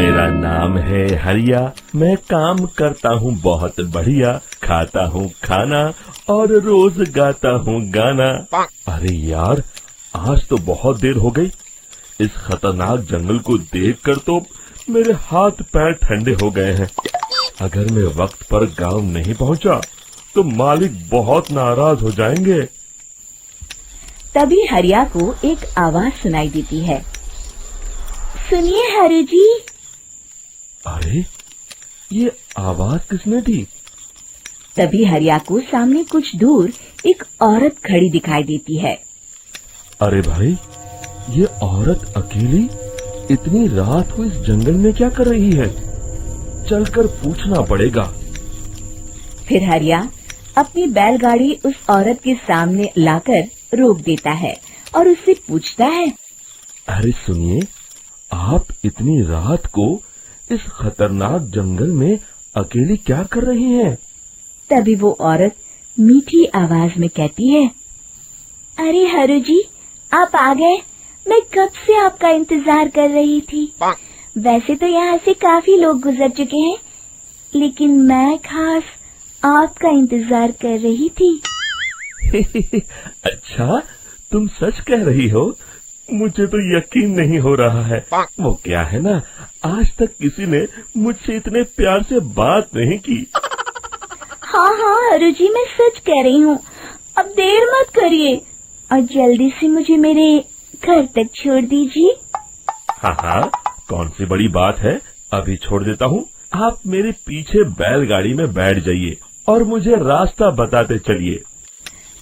मेरा नाम है हरिया, मैं काम करता हूँ बहुत बढ़िया, खाता हूँ खाना और रोज गाता हूँ गाना। अरे यार, आज तो बहुत देर हो गई। इस खतरनाक जंगल को देखकर तो मेरे हाथ पैर ठंडे हो गए हैं। अगर मैं वक्त पर गांव नहीं पहुंचा तो मालिक बहुत नाराज हो जाएंगे। तभी हरिया को एक आवाज सुनाई देती है। सुनिए हरु जी। अरे, ये आवाज किसने दी? तभी हरिया को सामने कुछ दूर एक औरत खड़ी दिखाई देती है। अरे भाई, ये औरत अकेली इतनी रात को इस जंगल में क्या कर रही है? चलकर पूछना पड़ेगा। फिर हरिया अपनी बैलगाड़ी उस औरत के सामने लाकर रोक देता है और उससे पूछता है। अरे सुनिए, आप इतनी रात को इस खतरनाक जंगल में अकेली क्या कर रही हैं? तभी वो औरत मीठी आवाज में कहती है, अरे हरु जी, आप आ गए। मैं कब से आपका इंतजार कर रही थी। वैसे तो यहाँ से काफी लोग गुजर चुके हैं, लेकिन मैं खास आपका इंतजार कर रही थी। अच्छा, तुम सच कह रही हो? मुझे तो यकीन नहीं हो रहा है। वो क्या है ना, आज तक किसी ने मुझसे इतने प्यार से बात नहीं की। हाँ हाँ हरु जी, मैं सच कह रही हूँ। अब देर मत करिए और जल्दी से मुझे मेरे घर तक छोड़ दीजिए। हाँ हाँ, कौन सी बड़ी बात है, अभी छोड़ देता हूँ। आप मेरे पीछे बैलगाड़ी में बैठ जाइए और मुझे रास्ता बताते चलिए।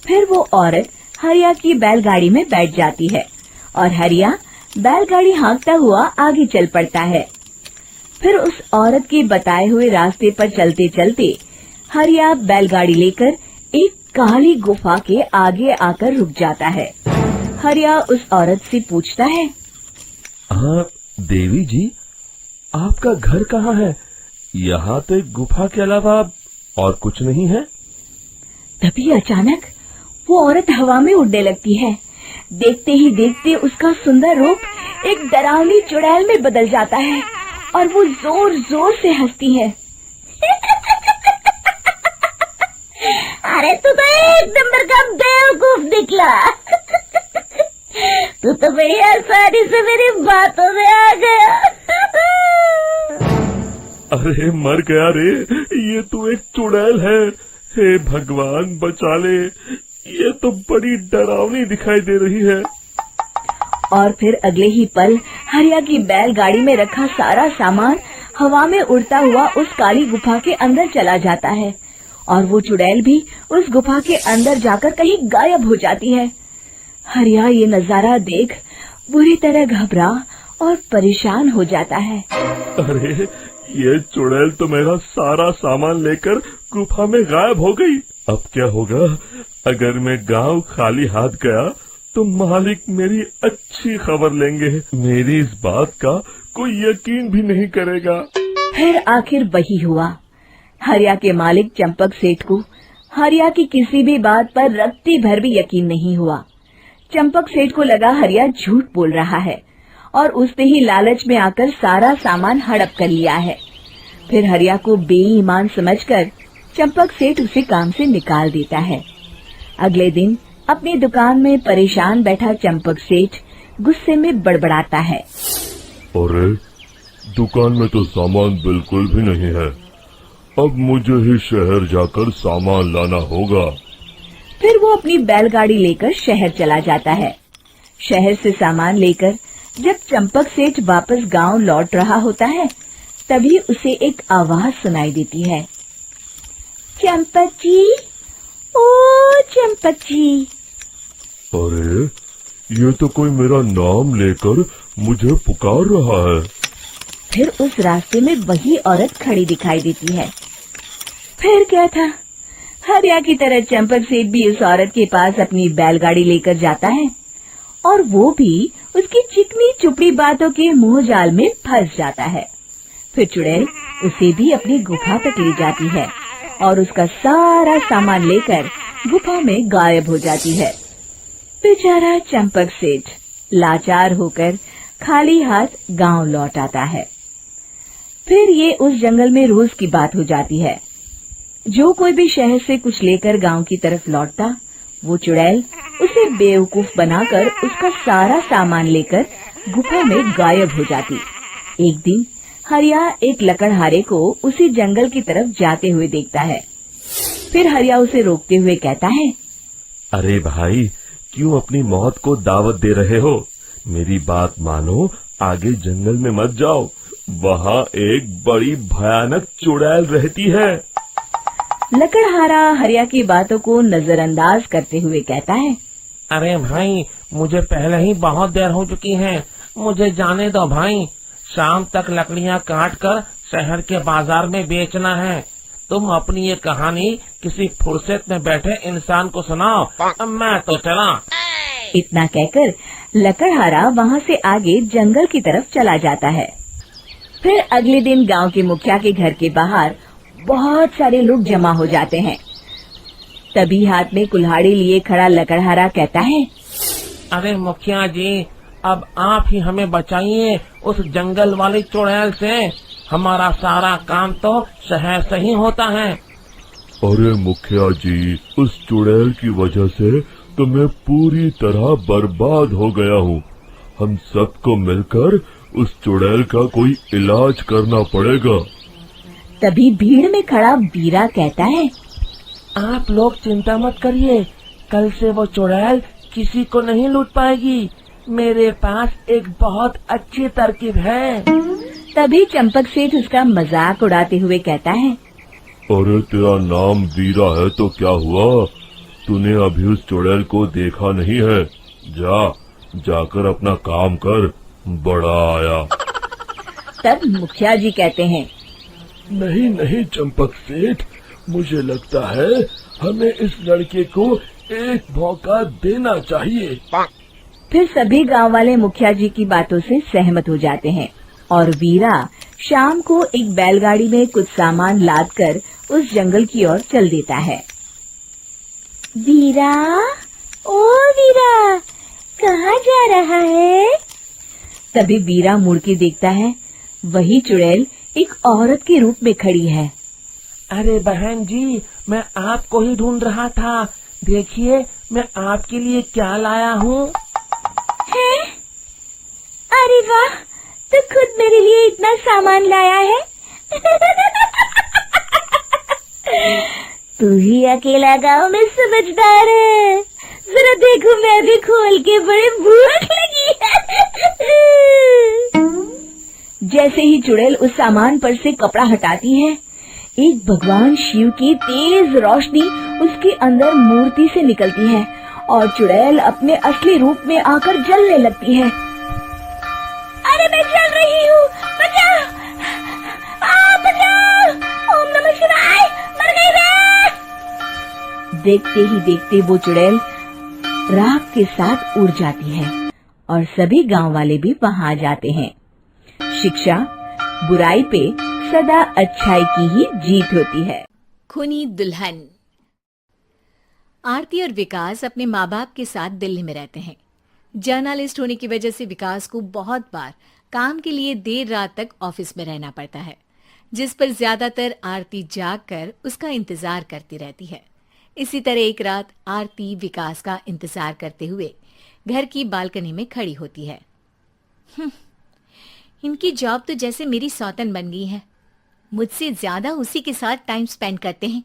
फिर वो औरत हरिया की बैलगाड़ी में बैठ जाती है और हरिया बैलगाड़ी हाँकता हुआ आगे चल पड़ता है। फिर उस औरत के बताए हुए रास्ते पर चलते चलते हरिया बैलगाड़ी लेकर एक काली गुफा के आगे आकर रुक जाता है। हरिया उस औरत से पूछता है, हाँ देवी जी, आपका घर कहाँ है? यहाँ तो एक गुफा के अलावा और कुछ नहीं है। तभी अचानक वो औरत हवा में उड़ने लगती है। देखते ही देखते उसका सुंदर रूप एक डरावनी चुड़ैल में बदल जाता है और वो जोर जोर से हंसती है। अरे तू तो एक नंबर का बेवकूफ निकला। तू तो बड़ी आसानी से मेरी बातों में आ गया। अरे मर गया रे, ये तो एक चुड़ैल है। हे भगवान बचा ले, ये तो बड़ी डरावनी दिखाई दे रही है। और फिर अगले ही पल हरिया की बैलगाड़ी में रखा सारा सामान हवा में उड़ता हुआ उस काली गुफा के अंदर चला जाता है और वो चुड़ैल भी उस गुफा के अंदर जाकर कहीं गायब हो जाती है। हरिया ये नजारा देख बुरी तरह घबरा और परेशान हो जाता है। अरे, ये चुड़ैल तो मेरा सारा सामान लेकर गुफा में गायब हो गई। अब क्या होगा? अगर मैं गांव खाली हाथ गया तो मालिक मेरी अच्छी खबर लेंगे। मेरी इस बात का कोई यकीन भी नहीं करेगा। फिर आखिर वही हुआ। हरिया के मालिक चंपक सेठ को हरिया की किसी भी बात पर रत्ती भर भी यकीन नहीं हुआ। चंपक सेठ को लगा हरिया झूठ बोल रहा है और उसने ही लालच में आकर सारा सामान हड़प कर लिया है। फिर हरिया को बेईमान समझकर चंपक सेठ उसे काम से निकाल देता है। अगले दिन अपनी दुकान में परेशान बैठा चंपक सेठ गुस्से में बड़बड़ाता है। अरे, दुकान में तो सामान बिल्कुल भी नहीं है। अब मुझे ही शहर जाकर सामान लाना होगा। फिर वो अपनी बैलगाड़ी लेकर शहर चला जाता है। शहर से सामान लेकर जब चंपक सेठ वापस गांव लौट रहा होता है, तभी उसे एक आवाज सुनाई देती है। चंपक जी, ओ चंपक जी। अरे, ये तो कोई मेरा नाम लेकर मुझे पुकार रहा है। फिर उस रास्ते में वही औरत खड़ी दिखाई देती है। फिर क्या था, हरिया की तरह चंपक सेठ भी उस औरत के पास अपनी बैलगाड़ी लेकर जाता है और वो भी उसकी चिकनी चुपड़ी बातों के मुंह जाल में फंस जाता है। फिर चुड़ैल उसे भी अपनी गुफा तक ले जाती है और उसका सारा सामान लेकर गुफा में गायब हो जाती है। बेचारा चंपक सेठ लाचार होकर खाली हाथ गांव लौट आता है। फिर ये उस जंगल में रोज की बात हो जाती है। जो कोई भी शहर से कुछ लेकर गांव की तरफ लौटता, वो चुड़ैल उसे बेवकूफ बनाकर उसका सारा सामान लेकर गुफा में गायब हो जाती। एक दिन हरिया एक लकड़हारे को उसी जंगल की तरफ जाते हुए देखता है। फिर हरिया उसे रोकते हुए कहता है, अरे भाई, क्यों अपनी मौत को दावत दे रहे हो? मेरी बात मानो, आगे जंगल में मत जाओ, वहाँ एक बड़ी भयानक चुड़ैल रहती है। लकड़हारा हरिया की बातों को नजरअंदाज करते हुए कहता है, अरे भाई, मुझे पहले ही बहुत देर हो चुकी है, मुझे जाने दो भाई। शाम तक लकड़ियाँ काट कर शहर के बाजार में बेचना है। तुम अपनी ये कहानी किसी फुर्सत में बैठे इंसान को सुनाओ, मैं तो चला। इतना कहकर लकड़हारा वहाँ से आगे जंगल की तरफ चला जाता है। फिर अगले दिन गांव के मुखिया के घर के बाहर बहुत सारे लोग जमा हो जाते हैं। तभी हाथ में कुल्हाड़ी लिए खड़ा लकड़हारा कहता है, अरे मुखिया जी, अब आप ही हमें बचाइए उस जंगल वाली चुड़ैल से। हमारा सारा काम तो शहर से ही होता है। अरे मुखिया जी, उस चुड़ैल की वजह से तो मैं पूरी तरह बर्बाद हो गया हूँ। हम सबको मिलकर उस चुड़ैल का कोई इलाज करना पड़ेगा। तभी भीड़ में खड़ा वीरा कहता है, आप लोग चिंता मत करिए, कल से वो चुड़ैल किसी को नहीं लूट पाएगी। मेरे पास एक बहुत अच्छी तरकीब है। तभी चंपक सेठ उसका मजाक उड़ाते हुए कहता है, अरे तेरा नाम वीरा है तो क्या हुआ? तूने अभी उस चुड़ैल को देखा नहीं है? जाकर अपना काम कर, बड़ा आया। तब मुखिया जी कहते हैं, नहीं नहीं चंपक सेठ, मुझे लगता है हमें इस लड़के को एक मौका देना चाहिए। फिर सभी गांव वाले मुखिया जी की बातों से सहमत हो जाते हैं और वीरा शाम को एक बैलगाड़ी में कुछ सामान लादकर उस जंगल की ओर चल देता है। वीरा, ओ वीरा, कहाँ जा रहा है? तभी वीरा मुड़ के देखता है, वही चुड़ैल एक औरत के रूप में खड़ी है। अरे बहन जी, मैं आपको ही ढूंढ रहा था। देखिए, मैं आपके लिए क्या लाया हूँ। है? अरे वाह, तो खुद मेरे लिए इतना सामान लाया है। तू ही अकेला गांव में समझदार है। जरा देखो, मैं भी खोल के, बड़े भूख लगी है। जैसे ही चुड़ैल उस सामान पर से कपड़ा हटाती है, एक भगवान शिव की तेज रोशनी उसके अंदर मूर्ति से निकलती है और चुड़ैल अपने असली रूप में आकर जलने लगती है। अरे मैं जल रही हूँ, बचाओ! बचाओ! ओम नमः शिवाय! मर गई मैं! देखते ही देखते वो चुड़ैल राख के साथ उड़ जाती है और सभी गांव वाले भी वहां आ जाते हैं। शिक्षा बुराई पे सदा अच्छाई की ही जीत होती है। खूनी दुल्हन। आरती और विकास अपने माँ बाप के साथ दिल्ली में रहते हैं। जर्नलिस्ट होने की वजह से विकास को बहुत बार काम के लिए देर रात तक ऑफिस में रहना पड़ता है, जिस पर ज्यादातर आरती जाग कर उसका इंतजार करती रहती है। इसी तरह एक रात आरती विकास का इंतजार करते हुए घर की बालकनी में खड़ी होती है। इनकी जॉब तो जैसे मेरी सौतन बन गई है। मुझसे ज्यादा उसी के साथ टाइम स्पेंड करते हैं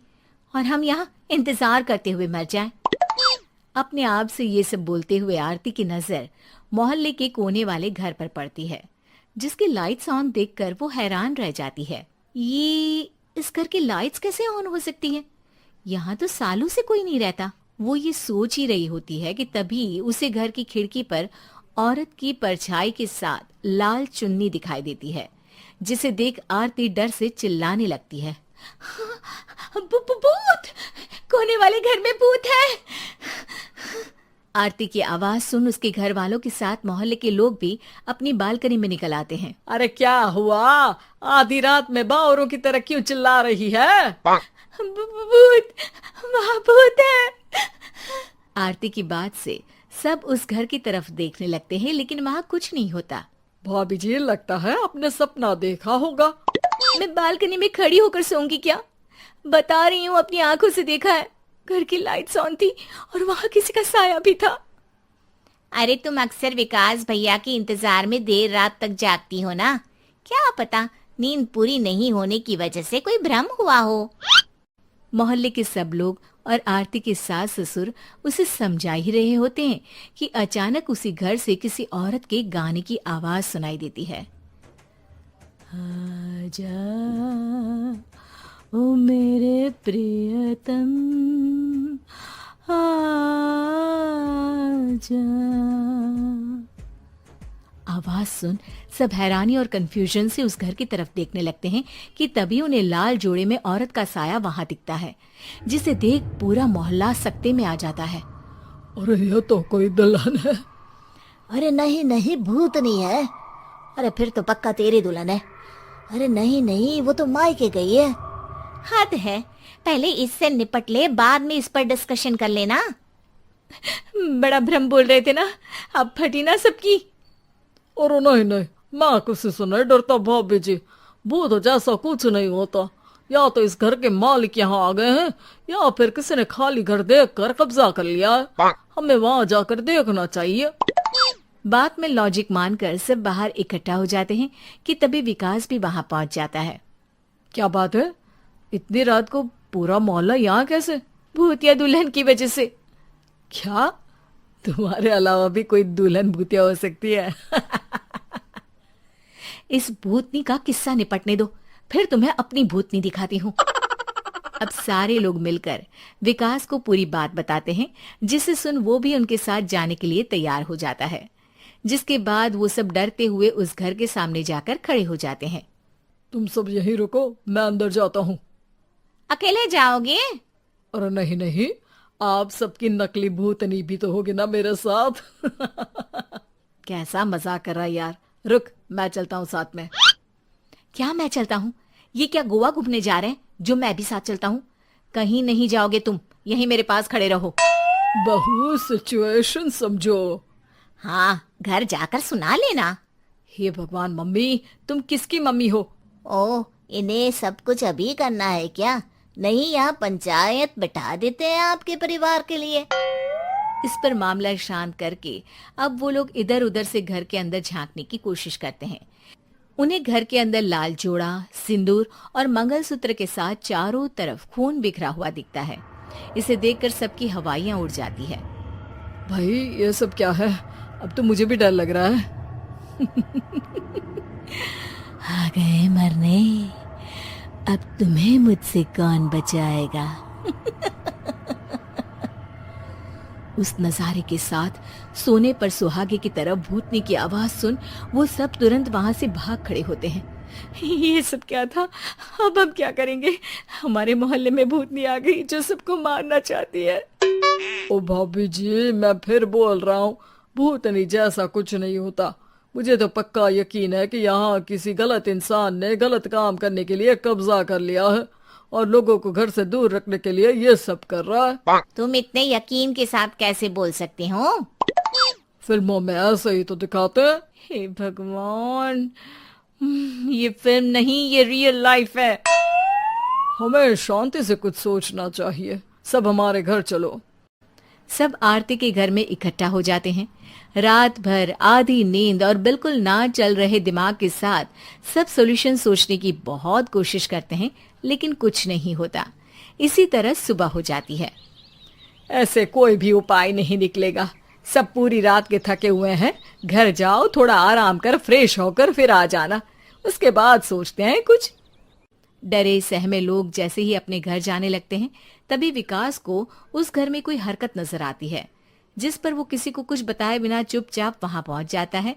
और हम यहाँ इंतजार करते हुए मर जाएं। अपने आप से ये सब बोलते हुए आरती की नजर मोहल्ले के कोने वाले घर पर पड़ती है, जिसकी लाइट्स ऑन देखकर वो हैरान रह जाती है। ये इस घर की लाइट्स कैसे ऑन हो सकती हैं? यहाँ तो सालों से कोई नहीं रहता। वो ये सोच ही रही होती है कि तभी उसे घर की खिड़की पर औरत की परछाई के साथ लाल चुन्नी दिखाई देती है, जिसे देख आरती डर से चिल्लाने लगती है। भूत! कोने वाले घर में भूत है! आरती की आवाज सुन उसके घर वालों के साथ मोहल्ले के लोग भी अपनी बालकनी में निकल आते हैं। अरे क्या हुआ? आधी रात में बावरों की तरह क्यों चिल्ला रही है? भूत! वहाँ भूत है! आरती की बात से सब उस घर की तरफ देखने लगते हैं, लेकिन वहाँ कुछ नहीं होता। भाभी जी, लगता है आपने सपना देखा होगा। मैं बालकनी में खड़ी होकर सोऊंगी क्या? बता रही हूँ, अपनी आंखों से देखा है। घर की लाइट्स ऑन थी और वहां किसी का साया भी था। अरे तुम अक्सर विकास भैया के इंतजार में देर रात तक जागती हो ना, क्या पता नींद पूरी नहीं होने की वजह से कोई भ्रम हुआ हो। मोहल्ले के सब लोग और आरती के सास ससुर उसे समझा ही रहे होते हैं कि अचानक उसी घर से किसी औरत के गाने की आवाज सुनाई देती है। आजा ओ मेरे प्रियतम आजा। आवाज सुन सब हैरानी और कंफ्यूजन से उस घर की तरफ देखने लगते हैं कि तभी उन्हें लाल जोड़े में औरत का साया वहां दिखता है, जिसे देख पूरा मोहल्ला सकते में आ जाता है। अरे ये तो कोई दुल्हन है। अरे नहीं नहीं, भूतनी है। अरे फिर तो पक्का तेरी दुल्हन है। अरे नहीं नहीं, वो तो मायके गई है। हद है, पहले इससे निपट ले, बाद में इस पर डिस्कशन कर लेना। बड़ा भ्रम बोल रहे थे ना, अब फटी ना सबकी। और नहीं नहीं, मैं किसी से नहीं डरता भाभी जी। भूत जैसा कुछ नहीं होता। या तो इस घर के मालिक यहाँ आ गए हैं या फिर किसी ने खाली घर देखकर कब्जा कर लिया है। हमें वहां जाकर देखना चाहिए। बात में लॉजिक मानकर सब बाहर इकट्ठा हो जाते हैं कि तभी विकास भी वहां पहुंच जाता है। क्या बात है, इतनी रात को पूरा मोहल्ला यहाँ कैसे? भूतिया दुल्हन की वजह से। क्या तुम्हारे अलावा भी कोई दुल्हन भूतिया हो सकती है? इस भूतनी का किस्सा निपटने दो, फिर तुम्हें अपनी भूतनी दिखाती हूँ। अब सारे लोग मिलकर विकास को पूरी बात बताते हैं, जिसे सुन वो भी उनके साथ जाने के लिए तैयार हो जाता है। जिसके बाद वो सब डरते हुए उस घर के सामने जाकर खड़े हो जाते हैं। तुम सब यहीं रुको, मैं अंदर जाता हूँ। अकेले जाओगे? अरे नहीं नहीं, आप सबकी नकली भूतनी भी तो होगी ना मेरे साथ। कैसा मजाक कर रहा है यार। रुक, मैं चलता हूँ साथ में। क्या मैं चलता हूँ? ये क्या गोवा घूमने जा रहे हैं जो मैं भी साथ चलता हूँ? कहीं नहीं जाओगे तुम, यहीं मेरे पास खड़े रहो। बहू सिचुएशन समझो। हाँ, घर जाकर सुना लेना। हे भगवान, मम्मी तुम किसकी मम्मी हो? ओ, इन्हें सब कुछ अभी करना है क्या? नहीं, यहाँ पंचायत बिठा देते हैं आपके परिवार के लिए। इस पर मामला शांत करके अब वो लोग इधर उधर से घर के अंदर झांकने की कोशिश करते हैं। उन्हें घर के अंदर लाल जोड़ा, सिंदूर और मंगलसूत्र के साथ चारों तरफ खून बिखरा हुआ दिखता है। इसे देखकर सबकी हवाइयां उड़ जाती है। भाई ये सब क्या है? अब तो मुझे भी डर लग रहा है। आ गए मरने, अब तुम्हें मुझसे कौन बचाएगा? उस नजारे के साथ सोने पर सुहागे की तरफ भूतनी की आवाज सुन वो सब तुरंत वहां से भाग खड़े होते हैं। ये सब क्या था? अब हम क्या करेंगे? हमारे मोहल्ले में भूतनी आ गई जो सबको मारना चाहती है। ओ भाभी जी, मैं फिर बोल रहा हूँ, भूतनी जैसा कुछ नहीं होता। मुझे तो पक्का यकीन है कि यहाँ किसी गलत इंसान ने गलत काम करने के लिए कब्जा कर लिया है और लोगों को घर से दूर रखने के लिए ये सब कर रहा है। तुम इतने यकीन के साथ कैसे बोल सकते हो? फिल्मों में ऐसे ही तो दिखाते हैं। हे भगवान, ये फिल्म नहीं, ये रियल लाइफ है। हमें शांति से कुछ सोचना चाहिए। सब हमारे घर चलो। सब आरती के घर में इकट्ठा हो जाते हैं। रात भर आधी नींद और बिल्कुल ना चल रहे दिमाग के साथ सब सॉल्यूशन सोचने की बहुत कोशिश करते हैं, लेकिन कुछ नहीं होता। इसी तरह सुबह हो जाती है। ऐसे कोई भी उपाय नहीं निकलेगा। सब पूरी रात के थके हुए हैं। घर जाओ, थोड़ा आराम कर, फ्रेश होकर फिर आ जाना। उसके बाद सोचते हैं कुछ। डरे सहमे लोग जैसे ही अपने घर जाने लगते हैं, तभी विकास को उस घर में कोई हरकत नजर आती है, जिस पर वो किसी को कुछ बताए बिना चुपचाप वहां पहुंच जाता है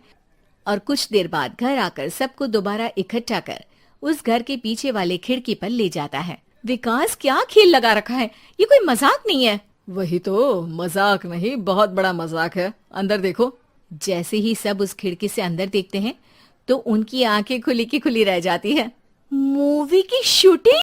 और कुछ देर बाद घर आकर सबको दोबारा इकट्ठा कर उस घर के पीछे वाले खिड़की पर ले जाता है। विकास, क्या खेल लगा रखा है? ये कोई मजाक नहीं है। वही तो, मजाक नहीं, बहुत बड़ा मजाक है। अंदर देखो। जैसे ही सब उस खिड़की से अंदर देखते हैं तो उनकी आंखें खुली की खुली रह जाती है। मूवी की शूटिंग?